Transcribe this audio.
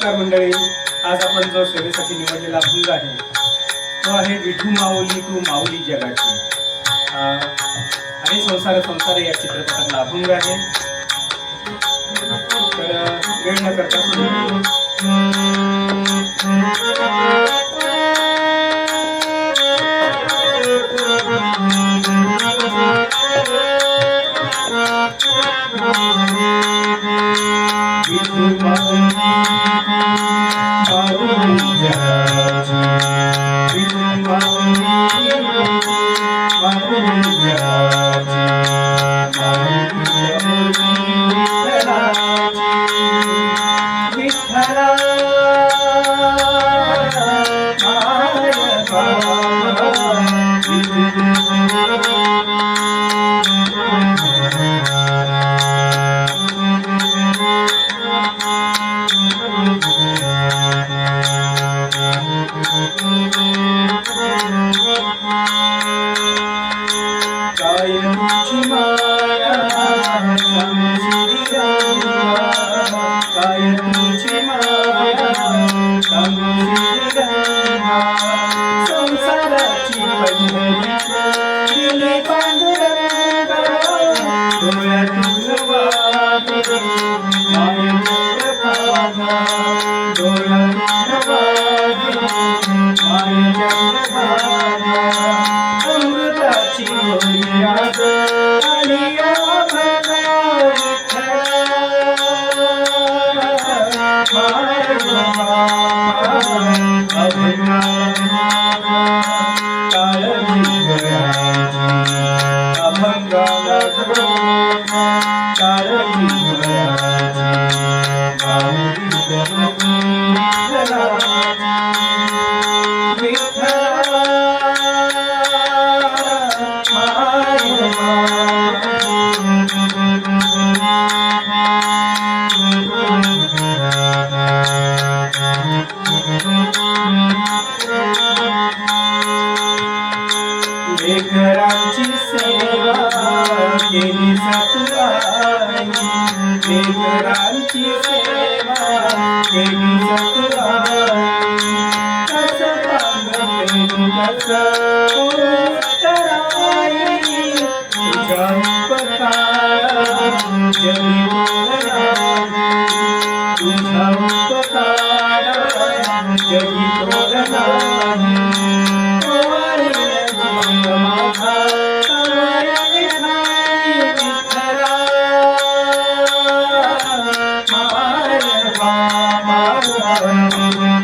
नमस्कार मंडळी. आज आपण जो सेवेसाठी निवडलेला अभंग आहे तो आहे विठू माऊली तू माऊली जगाची. आणि संसार संसार या चित्रपटातला अभंग आहे. तर वेळ न करता संसाराची पंढरी पांडुरंगा डोळ्यातून वाटे मायेच्या भागा डोळ्यातून वाटे मायेच्या भागा अमृताची होळी आज आलिया भगा लेकरांची सेवा केली सतुराई, लेकरांची सेवा केली सतुराई. कसं पांघरते कसं कराई, तुझ्या उपकारा जगी तोरणाई, तुझ्या उपकारा जगी तोरणाई. Bye.